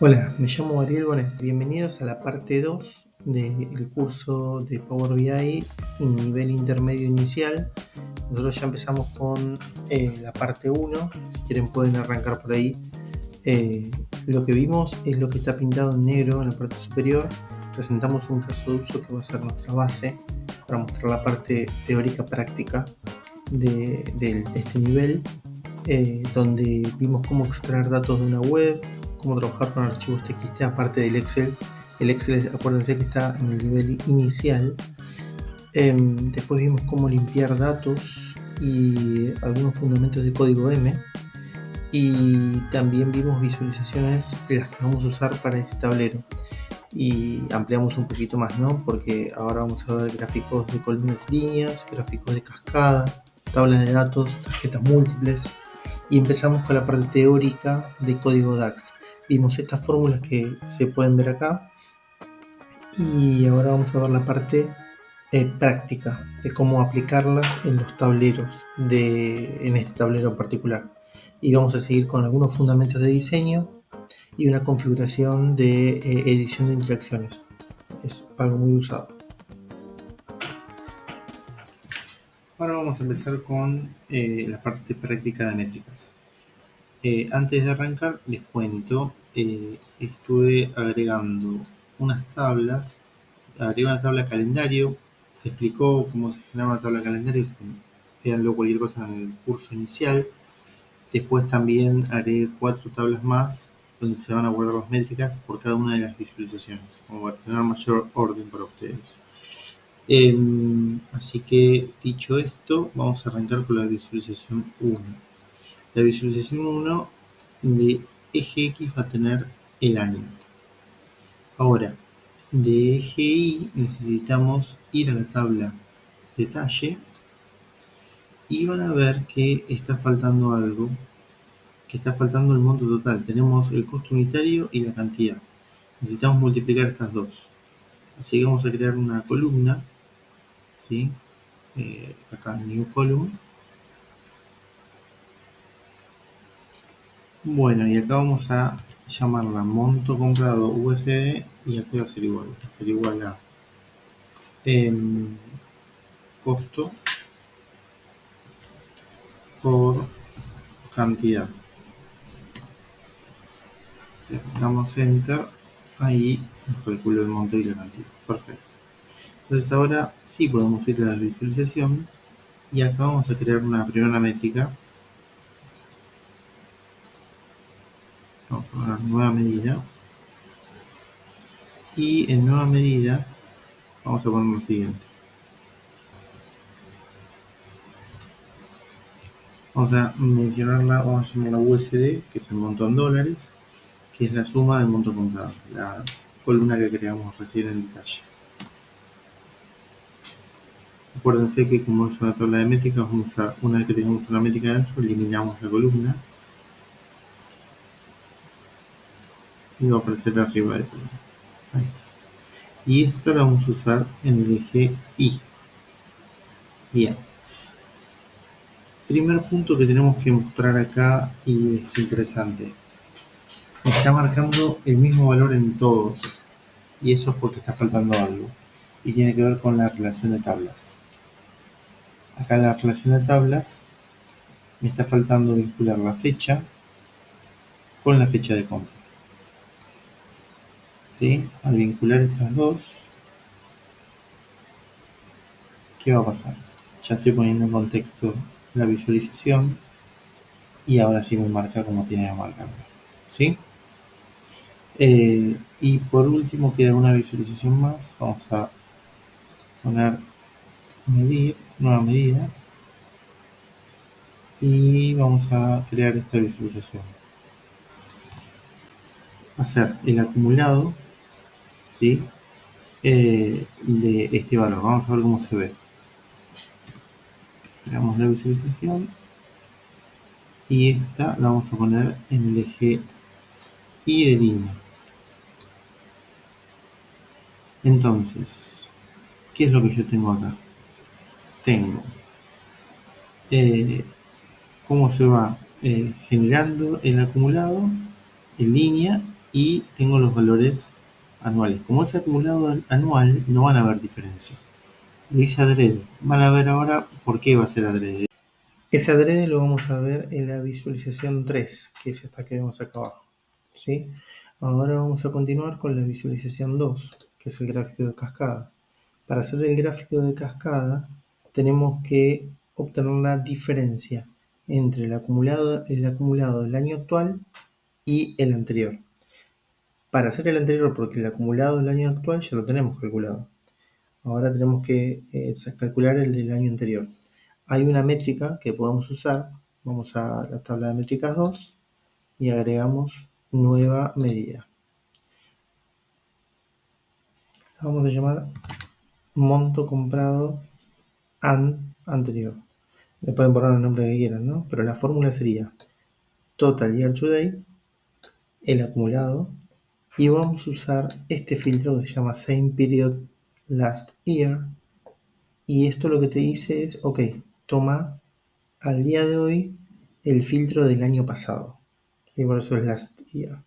Hola, me llamo Ariel Bonet. Bienvenidos a la parte 2 del curso de Power BI nivel intermedio inicial. Nosotros ya empezamos con la parte 1. Si quieren pueden arrancar por ahí. Lo que vimos es lo que está pintado en negro en la parte superior. Presentamos un caso de uso que va a ser nuestra base para mostrar la parte teórica práctica de este nivel, donde vimos cómo extraer datos de una web, cómo trabajar con archivos TXT aparte del Excel. El Excel, acuérdense que está en el nivel inicial. Después vimos cómo limpiar datos y algunos fundamentos de código M. Y también vimos visualizaciones de las que vamos a usar para este tablero. Y ampliamos un poquito más, ¿no? Porque ahora vamos a ver gráficos de columnas y líneas, gráficos de cascada, tablas de datos, tarjetas múltiples. Y empezamos con la parte teórica de código DAX. Vimos estas fórmulas que se pueden ver acá. Y ahora vamos a ver la parte práctica de cómo aplicarlas en los tableros, en este tablero en particular. Y vamos a seguir con algunos fundamentos de diseño y una configuración de edición de interacciones. Es algo muy usado. Ahora vamos a empezar con la parte práctica de métricas. Antes de arrancar les cuento, estuve agregando unas tablas, agregué una tabla calendario, se explicó cómo se genera una tabla calendario, véanlo cualquier cosa en el curso inicial. Después también agregué 4 tablas más donde se van a guardar las métricas por cada una de las visualizaciones, como para tener mayor orden para ustedes. Así que dicho esto, vamos a arrancar con la visualización 1. La visualización 1 de eje X va a tener el año. Ahora, de eje Y necesitamos ir a la tabla detalle y van a ver que está faltando algo, que está faltando el monto total. Tenemos el costo unitario y la cantidad. Necesitamos multiplicar estas dos. Así que vamos a crear una columna, ¿sí? Acá New Column. Bueno, y acá vamos a llamarla monto comprado USD y aquí va a ser igual a costo por cantidad. Si damos enter, ahí nos calcula el monto y la cantidad. Perfecto. Entonces ahora sí podemos ir a la visualización y acá vamos a crear una primera métrica. Vamos a poner nueva medida. Y en nueva medida vamos a poner lo siguiente. Vamos a mencionarla, vamos a llamarla USD, que es el monto en dólares, que es la suma del monto comprado, la columna que creamos recién en detalle. Acuérdense que como es una tabla de métricas, una vez que tengamos una métrica dentro, eliminamos la columna y va a aparecer arriba de todo. Ahí está. Y esto lo vamos a usar en el eje Y. Bien. Primer punto que tenemos que mostrar acá y es interesante. Está marcando el mismo valor en todos y eso es porque está faltando algo y tiene que ver con la relación de tablas. Acá en la relación de tablas me está faltando vincular la fecha con la fecha de compra. ¿Sí? Al vincular estas dos, ¿qué va a pasar? Ya estoy poniendo en contexto la visualización y ahora sí me marca como tiene que marcarlo. ¿Sí? Y por último queda una visualización más. Vamos a poner medir, nueva medida y vamos a crear esta visualización. Va a ser el acumulado, ¿sí? De este valor. Vamos a ver cómo se ve. Creamos la visualización y esta la vamos a poner en el eje Y de línea. Entonces, ¿qué es lo que yo tengo acá? Tengo cómo se va generando el acumulado en línea y tengo los valores anuales. Como es acumulado anual, no van a haber diferencia. Lo hice adrede. Van a ver ahora por qué va a ser adrede. Ese adrede lo vamos a ver en la visualización 3, que es esta que vemos acá abajo, ¿sí? Ahora vamos a continuar con la visualización 2, que es el gráfico de cascada. Para hacer el gráfico de cascada tenemos que obtener la diferencia entre el acumulado del año actual y el anterior. Para hacer el anterior, porque el acumulado del año actual ya lo tenemos calculado. Ahora tenemos que calcular el del año anterior. Hay una métrica que podemos usar. Vamos a la tabla de métricas 2 y agregamos nueva medida. La vamos a llamar monto comprado anterior. Le pueden poner el nombre que quieran, ¿no? Pero la fórmula sería total year to date, el acumulado, y vamos a usar este filtro que se llama same period last year, y esto lo que te dice es, ok, toma al día de hoy el filtro del año pasado, y por eso es last year.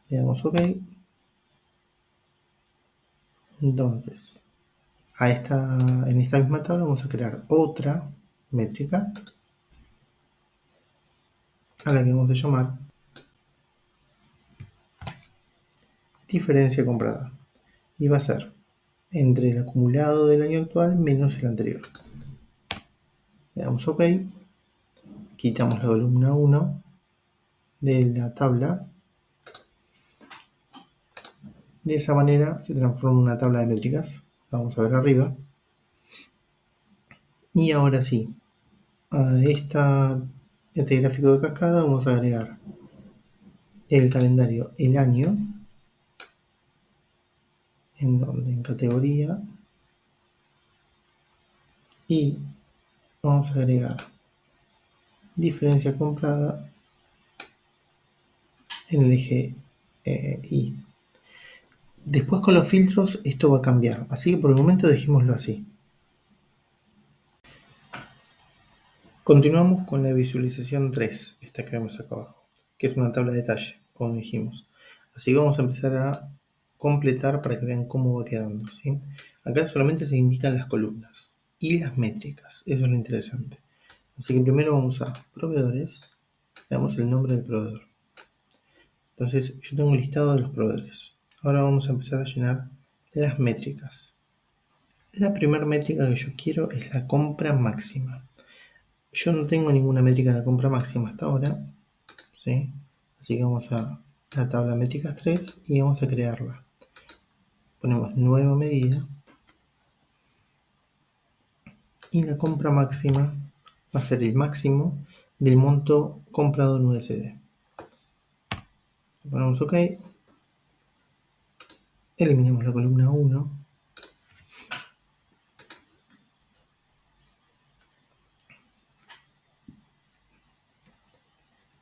Le damos ok. Entonces, en esta misma tabla vamos a crear otra métrica a la que vamos a llamar diferencia comprada, y va a ser entre el acumulado del año actual menos el anterior. Le damos ok, quitamos la columna 1 de la tabla. De esa manera se transforma en una tabla de métricas. La vamos a ver arriba. Y ahora sí, a este gráfico de cascada vamos a agregar el calendario, el año, en categoría, y vamos a agregar diferencia comprada en el eje Y. Después con los filtros esto va a cambiar, así que por el momento dejémoslo así. Continuamos con la visualización 3, esta que vemos acá abajo, que es una tabla de detalle, como dijimos. Así que vamos a empezar a completar para que vean cómo va quedando, ¿sí? Acá solamente se indican las columnas y las métricas, eso es lo interesante. Así que primero vamos a proveedores, le damos el nombre del proveedor. Entonces yo tengo un listado de los proveedores. Ahora vamos a empezar a llenar las métricas. La primera métrica que yo quiero es la compra máxima. Yo no tengo ninguna métrica de compra máxima hasta ahora, ¿sí? Así que vamos a la tabla métricas 3 y vamos a crearla. Ponemos nueva medida y la compra máxima va a ser el máximo del monto comprado en USD. Ponemos OK, eliminamos la columna 1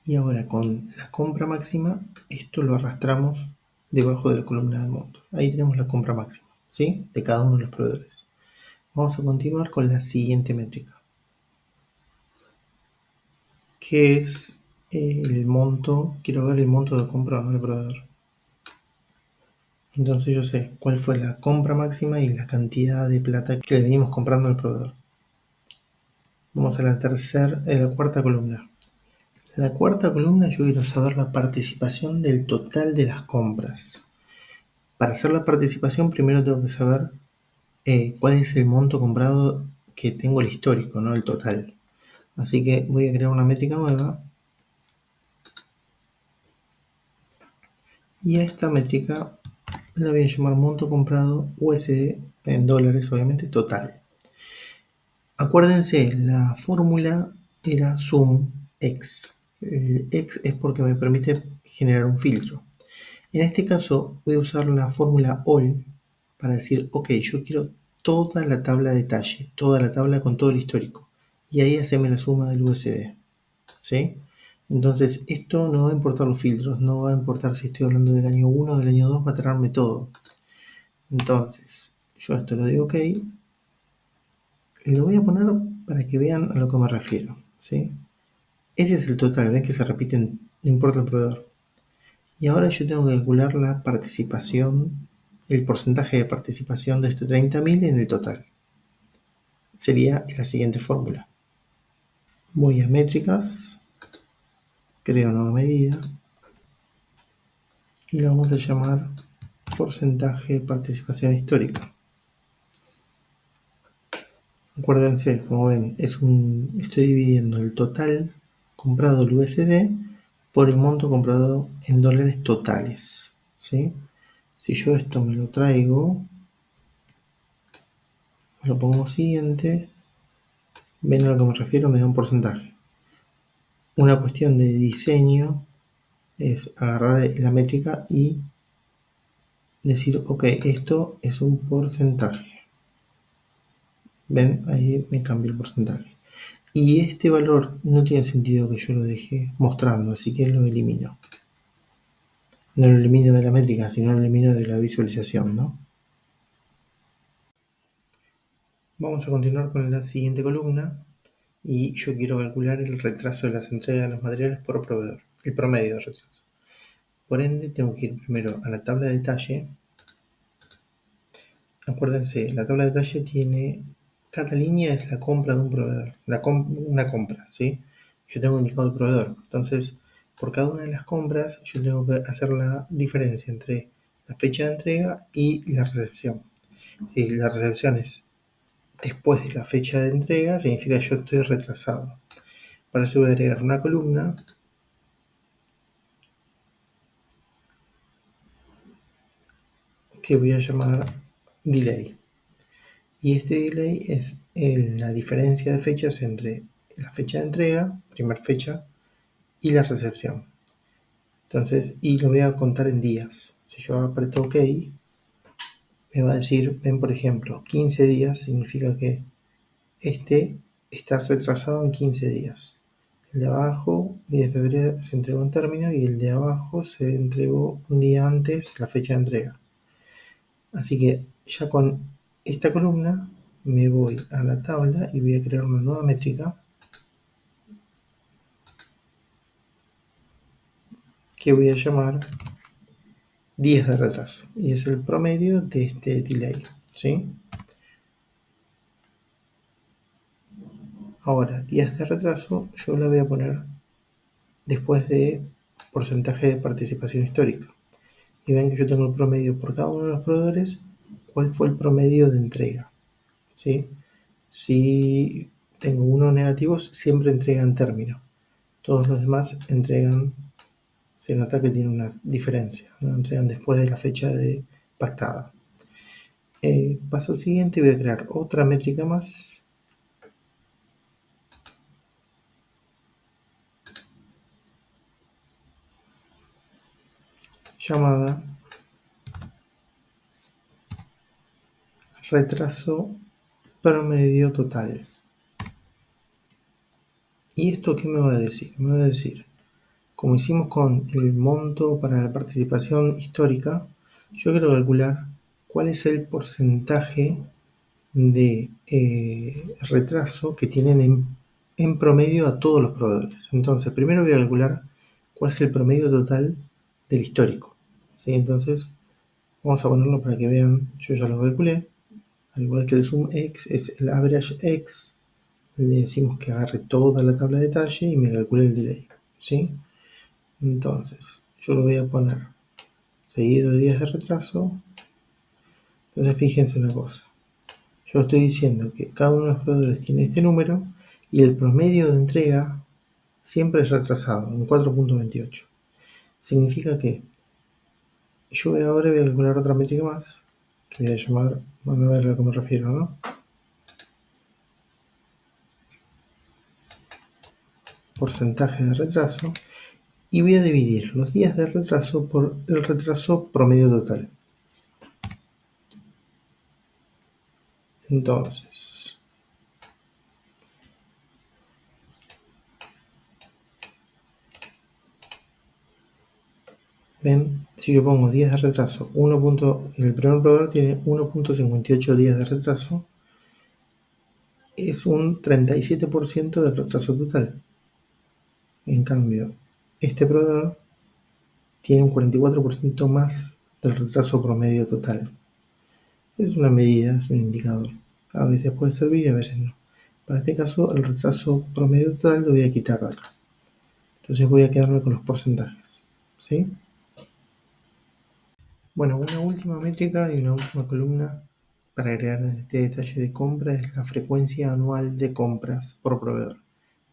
y ahora con la compra máxima esto lo arrastramos debajo de la columna del monto. Ahí tenemos la compra máxima, ¿sí? De cada uno de los proveedores. Vamos a continuar con la siguiente métrica, que es el monto. Quiero ver el monto de compra del proveedor. Entonces yo sé cuál fue la compra máxima y la cantidad de plata que le venimos comprando al proveedor. Vamos a la cuarta columna. La cuarta columna yo quiero saber la participación del total de las compras. Para hacer la participación primero tengo que saber cuál es el monto comprado que tengo el histórico, no el total. Así que voy a crear una métrica nueva. Y a esta métrica la voy a llamar monto comprado USD en dólares, obviamente, total. Acuérdense, la fórmula era sum x. El x es porque me permite generar un filtro. En este caso voy a usar la fórmula all para decir, ok, yo quiero toda la tabla de detalle, toda la tabla con todo el histórico. Y ahí haceme la suma del USD. ¿Sí? Entonces, esto no va a importar los filtros, no va a importar si estoy hablando del año 1 o del año 2, va a traerme todo. Entonces, yo esto lo digo ok. Lo voy a poner para que vean a lo que me refiero, ¿sí? Ese es el total, ven que se repiten, no importa el proveedor. Y ahora yo tengo que calcular la participación, el porcentaje de participación de estos 30.000 en el total. Sería la siguiente fórmula. Voy a métricas, creo nueva medida y la vamos a llamar porcentaje de participación histórica. Acuérdense, como ven, estoy dividiendo el total comprado del USD por el monto comprado en dólares totales, ¿sí? Si yo esto me lo traigo, lo pongo siguiente, ven a lo que me refiero, me da un porcentaje. Una cuestión de diseño es agarrar la métrica y decir, ok, esto es un porcentaje. Ven, ahí me cambia el porcentaje. Y este valor no tiene sentido que yo lo deje mostrando, así que lo elimino. No lo elimino de la métrica, sino lo elimino de la visualización, ¿no? Vamos a continuar con la siguiente columna y yo quiero calcular el retraso de las entregas de los materiales por proveedor, el promedio de retraso. Por ende, tengo que ir primero a la tabla de detalle. Acuérdense, la tabla de detalle tiene, cada línea es la compra de un proveedor, una compra, ¿sí? Yo tengo indicado el proveedor, entonces por cada una de las compras yo tengo que hacer la diferencia entre la fecha de entrega y la recepción. Si la recepción es después de la fecha de entrega, significa que yo estoy retrasado. Para eso voy a agregar una columna que voy a llamar delay. Y este delay es la diferencia de fechas entre la fecha de entrega, primera fecha, y la recepción. Entonces, y lo voy a contar en días. Si yo aprieto OK, me va a decir, ven por ejemplo, 15 días significa que este está retrasado en 15 días. El de abajo, 10 de febrero, se entregó en término y el de abajo se entregó un día antes la fecha de entrega. Así que ya con esta columna me voy a la tabla y voy a crear una nueva métrica que voy a llamar días de retraso y es el promedio de este delay, ¿sí? Ahora, días de retraso yo la voy a poner después de porcentaje de participación histórica. Y ven que yo tengo el promedio por cada uno de los proveedores, cuál fue el promedio de entrega, ¿sí? Si tengo unos negativos, siempre entregan término. Todos los demás entregan, se nota que tiene una diferencia, ¿no? Entregan después de la fecha pactada. Paso al siguiente, voy a crear otra métrica más llamada retraso promedio total. ¿Y esto qué me va a decir? Me va a decir, como hicimos con el monto para la participación histórica, yo quiero calcular cuál es el porcentaje de retraso que tienen en promedio a todos los proveedores. Entonces, primero voy a calcular cuál es el promedio total del histórico, ¿sí? Entonces, vamos a ponerlo para que vean, yo ya lo calculé, al igual que el sum x es el average x, le decimos que agarre toda la tabla de detalle y me calcule el delay, ¿sí? Entonces, yo lo voy a poner seguido de días de retraso. Entonces, fíjense una cosa. Yo estoy diciendo que cada uno de los proveedores tiene este número y el promedio de entrega siempre es retrasado, en 4.28. Significa que yo ahora voy a calcular otra métrica más, que voy a llamar, van a ver a lo que me refiero, ¿no? Porcentaje de retraso. Y voy a dividir los días de retraso por el retraso promedio total. Entonces, ven, si yo pongo días de retraso, el primer proveedor tiene 1.58 días de retraso, es un 37% del retraso total. En cambio, este proveedor tiene un 44% más del retraso promedio total. Es una medida, es un indicador. A veces puede servir y a veces no. Para este caso, el retraso promedio total lo voy a quitar de acá. Entonces voy a quedarme con los porcentajes. ¿Sí? Bueno, una última métrica y una última columna para agregar en este detalle de compra es la frecuencia anual de compras por proveedor.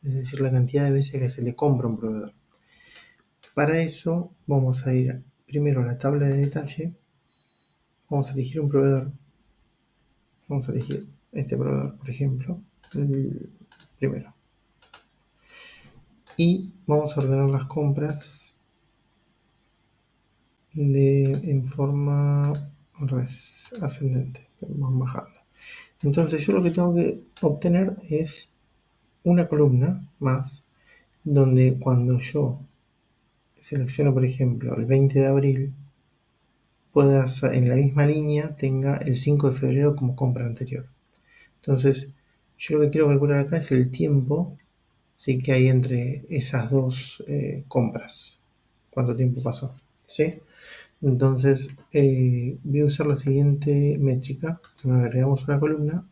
Es decir, la cantidad de veces que se le compra a un proveedor. Para eso vamos a ir primero a la tabla de detalle. Vamos a elegir un proveedor. Vamos a elegir este proveedor, por ejemplo, el primero. Y vamos a ordenar las compras en forma ascendente. Vamos bajando. Entonces yo lo que tengo que obtener es una columna más donde cuando yo selecciono, por ejemplo, el 20 de abril, pueda en la misma línea tenga el 5 de febrero como compra anterior. Entonces, yo lo que quiero calcular acá es el tiempo, ¿sí?, que hay entre esas dos compras. ¿Cuánto tiempo pasó? ¿Sí? Entonces, voy a usar la siguiente métrica. Agregamos una columna.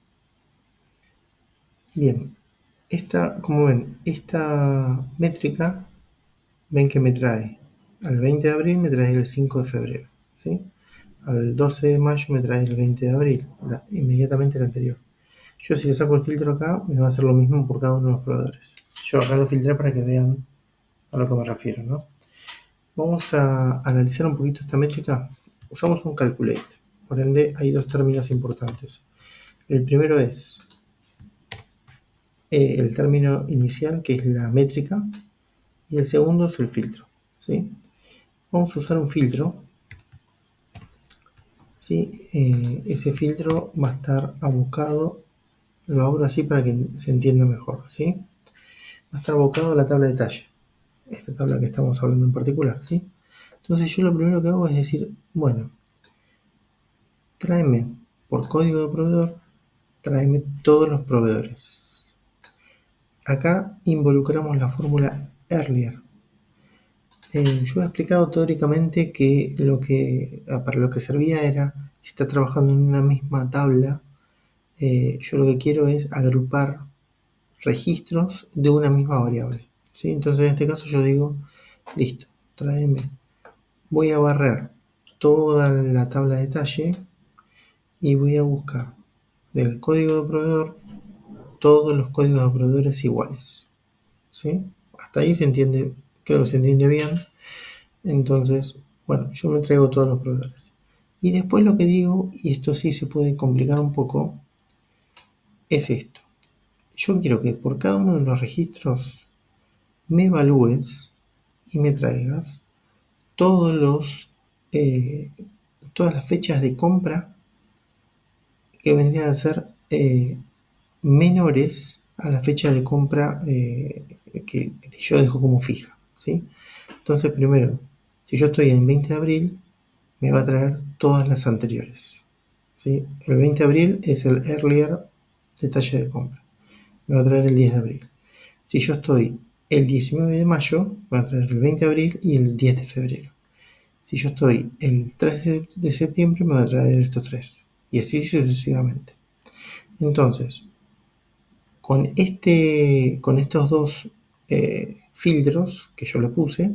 Bien, como ven, esta métrica, ven que me trae al 20 de abril, me trae el 5 de febrero, ¿sí? Al 12 de mayo me trae el 20 de abril, inmediatamente el anterior. Yo si le saco el filtro acá, me va a hacer lo mismo por cada uno de los proveedores. Yo acá lo filtré para que vean a lo que me refiero, ¿no? Vamos a analizar un poquito esta métrica. Usamos un calculate, por ende hay dos términos importantes. El primero es el término inicial, que es la métrica, y el segundo es el filtro, ¿sí? Vamos a usar un filtro, ¿sí? Ese filtro va a estar abocado, lo abro así para que se entienda mejor, ¿sí? Va a estar abocado a la tabla de detalle, esta tabla que estamos hablando en particular, ¿sí? Entonces yo lo primero que hago es decir, bueno, tráeme por código de proveedor, tráeme todos los proveedores. Acá involucramos la fórmula earlier. Yo he explicado teóricamente que para lo que servía era, si está trabajando en una misma tabla, yo lo que quiero es agrupar registros de una misma variable, ¿sí? Entonces en este caso yo digo, listo, tráeme, voy a barrer toda la tabla de detalle y voy a buscar del código de proveedor todos los códigos de proveedores iguales, ¿sí? Hasta ahí se entiende, creo que se entiende bien. Entonces, bueno, yo me traigo todos los proveedores. Y después lo que digo, y esto sí se puede complicar un poco, es esto. Yo quiero que por cada uno de los registros me evalúes y me traigas todos todas las fechas de compra que vendrían a ser menores a la fecha de compra que yo dejo como fija, ¿sí? Entonces, primero, si yo estoy en 20 de abril, me va a traer todas las anteriores, ¿sí? El 20 de abril es el earlier detalle de compra. Me va a traer el 10 de abril. Si yo estoy el 19 de mayo, me va a traer el 20 de abril y el 10 de febrero. Si yo estoy el 3 de septiembre, me va a traer estos tres. Y así sucesivamente. Entonces, con estos dos filtros que yo le puse,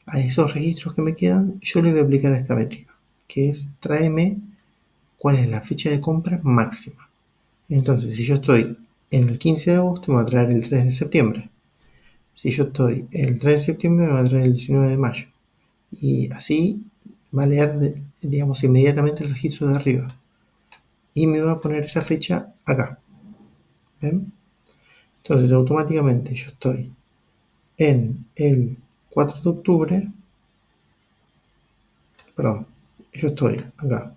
a esos registros que me quedan, yo le voy a aplicar esta métrica, que es tráeme cuál es la fecha de compra máxima. Entonces, si yo estoy en el 15 de agosto, me va a traer el 3 de septiembre. Si yo estoy el 3 de septiembre, me va a traer el 19 de mayo. Y así va a leer, digamos, inmediatamente el registro de arriba. Y me va a poner esa fecha acá. ¿Ven? Entonces, automáticamente yo estoy en el 4 de octubre. Perdón, yo estoy acá.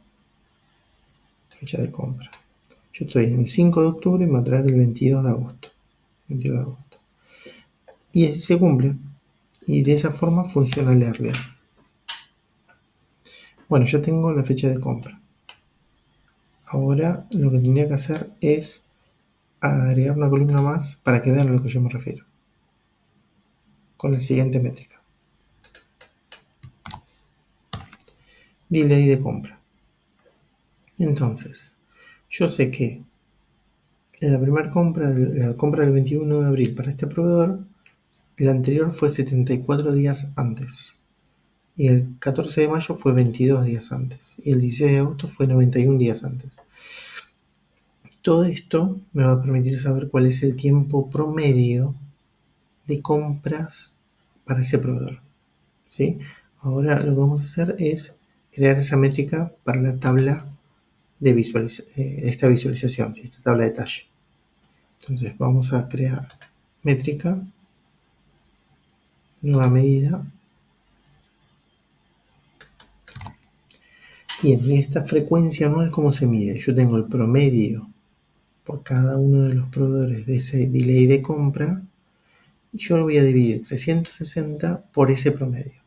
Fecha de compra. Yo estoy en el 5 de octubre y me va a traer el 22 de agosto. 22 de agosto. Y así se cumple. Y de esa forma funciona el earlier. Bueno, ya tengo la fecha de compra. Ahora lo que tendría que hacer es agregar una columna más para que vean a lo que yo me refiero. Con la siguiente métrica. delay de compra. Entonces, yo sé que la primera compra, la compra del 21 de abril para este proveedor, la anterior fue 74 días antes. Y el 14 de mayo fue 22 días antes. Y el 16 de agosto fue 91 días antes. Todo esto me va a permitir saber cuál es el tiempo promedio de compras para ese proveedor. ¿Sí? Ahora lo que vamos a hacer es crear esa métrica para la tabla de esta visualización, esta tabla de detalle. Entonces vamos a crear métrica, nueva medida. Bien, y esta frecuencia anual, ¿cómo se mide? Yo tengo el promedio por cada uno de los proveedores de ese delay de compra y yo lo voy a dividir 360 por ese promedio.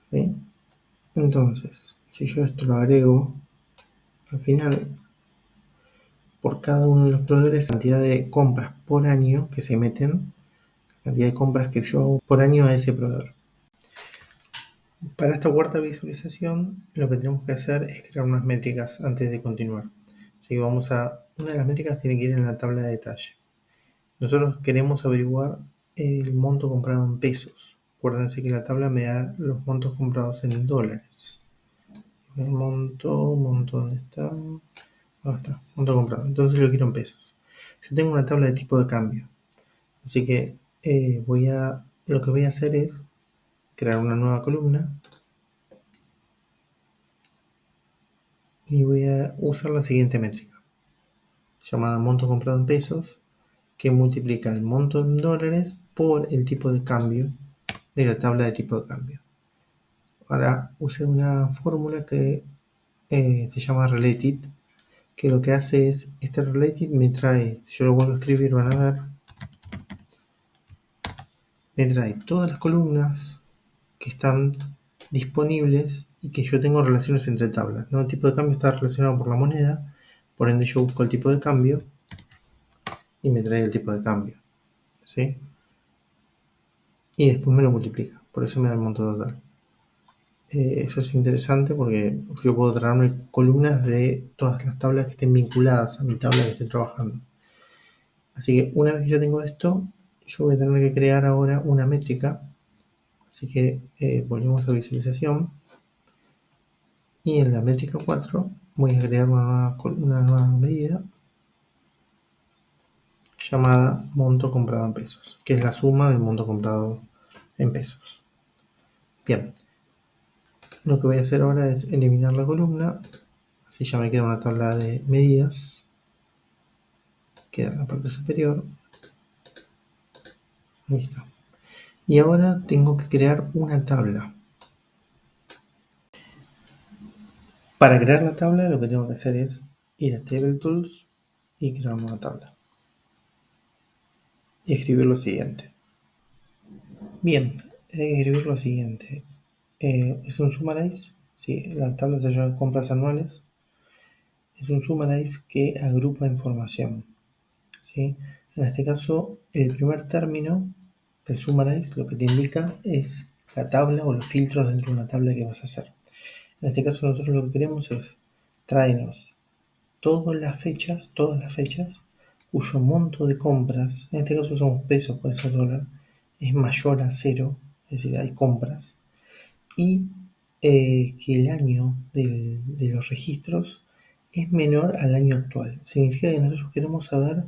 ¿Sí? Entonces, si yo esto lo agrego al final, por cada uno de los proveedores, la cantidad de compras por año que se meten, la cantidad de compras que yo hago por año a ese proveedor. Para esta cuarta visualización, lo que tenemos que hacer es crear unas métricas antes de continuar. Así que una de las métricas tiene que ir en la tabla de detalle. Nosotros queremos averiguar el monto comprado en pesos. Acuérdense que la tabla me da los montos comprados en dólares. El monto, ¿dónde está? Ahora está, monto comprado. Entonces lo quiero en pesos. Yo tengo una tabla de tipo de cambio. Así que lo que voy a hacer es crear una nueva columna y voy a usar la siguiente métrica, llamada monto comprado en pesos, que multiplica el monto en dólares por el tipo de cambio de la tabla de tipo de cambio. Ahora usé una fórmula que se llama related, que lo que hace es, este related me trae, si yo lo vuelvo a escribir van a ver, me trae todas las columnas que están disponibles y que yo tengo relaciones entre tablas, ¿no? El tipo de cambio está relacionado por la moneda, por ende yo busco el tipo de cambio y me trae el tipo de cambio, ¿sí? Y después me lo multiplica, por eso me da el monto total. Eso es interesante porque yo puedo traerme columnas de todas las tablas que estén vinculadas a mi tabla que estoy trabajando. Así que una vez que yo tengo esto, yo voy a tener que crear ahora una métrica. Así que volvemos a visualización. Y en la métrica 4 voy a crear una nueva medida llamada monto comprado en pesos, que es la suma del monto comprado en pesos. Bien, lo que voy a hacer ahora es eliminar la columna, así ya me queda una tabla de medidas, queda en la parte superior. Ahí está. Y ahora tengo que crear una tabla. Para crear la tabla lo que tengo que hacer es ir a Table Tools y crear una tabla. Y escribir lo siguiente. Bien, hay que escribir lo siguiente. Es un summarize, ¿sí? La tabla se llama compras anuales. Es un summarize que agrupa información, ¿sí? En este caso, el primer término del summarize lo que te indica es la tabla o los filtros dentro de una tabla que vas a hacer. En este caso nosotros lo que queremos es traernos todas las fechas cuyo monto de compras, en este caso son pesos, puede ser dólar, es mayor a 0, es decir, hay compras, y que el año de los registros es menor al año actual. Significa que nosotros queremos saber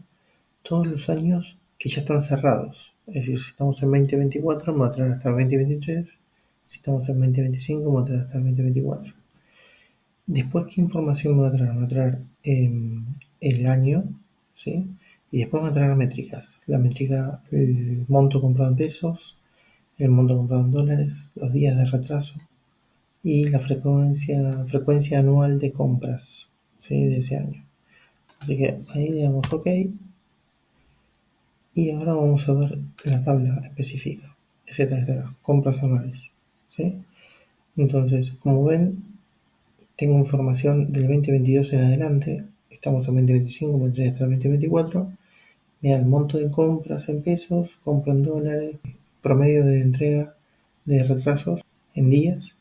todos los años que ya están cerrados. Es decir, si estamos en 2024, me va a traer hasta el 2023. Si estamos en 2025, me va a traer hasta el 2024. Después, ¿qué información me va a traer? Me va a traer el año, ¿sí? Y después me va a traer métricas. La métrica, el monto comprado en pesos, el monto comprado en dólares, los días de retraso y la frecuencia anual de compras, ¿sí? De ese año. Así que ahí le damos OK. Y ahora vamos a ver la tabla específica. Etcétera, compras anuales, ¿sí? Entonces, como ven, tengo información del 2022 en adelante. Estamos en 2025, me trae hasta el 2024. Me da el monto de compras en pesos, compro en dólares, promedio de entrega de retrasos en días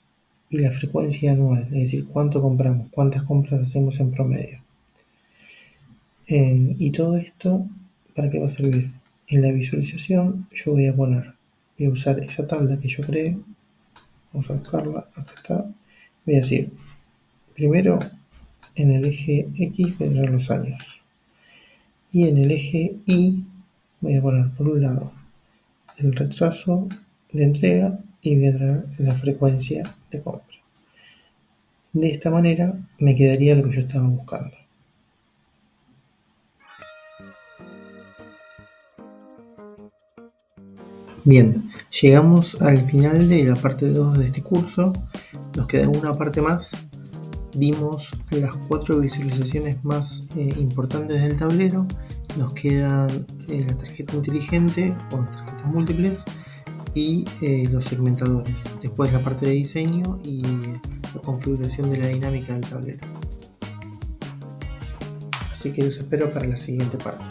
y la frecuencia anual, es decir, cuánto compramos, cuántas compras hacemos en promedio. Y todo esto, ¿para qué va a servir? En la visualización yo voy a usar esa tabla que yo creé, vamos a buscarla, acá está, voy a decir, primero en el eje X voy a traer los años, y en el eje Y voy a poner por un lado el retraso de entrega y voy a traer la frecuencia de compra. De esta manera me quedaría lo que yo estaba buscando. Bien, llegamos al final de la parte 2 de este curso. Nos queda una parte más. Vimos las 4 visualizaciones más importantes del tablero. Nos quedan la tarjeta inteligente o tarjetas múltiples y los segmentadores. Después la parte de diseño y la configuración de la dinámica del tablero. Así que los espero para la siguiente parte.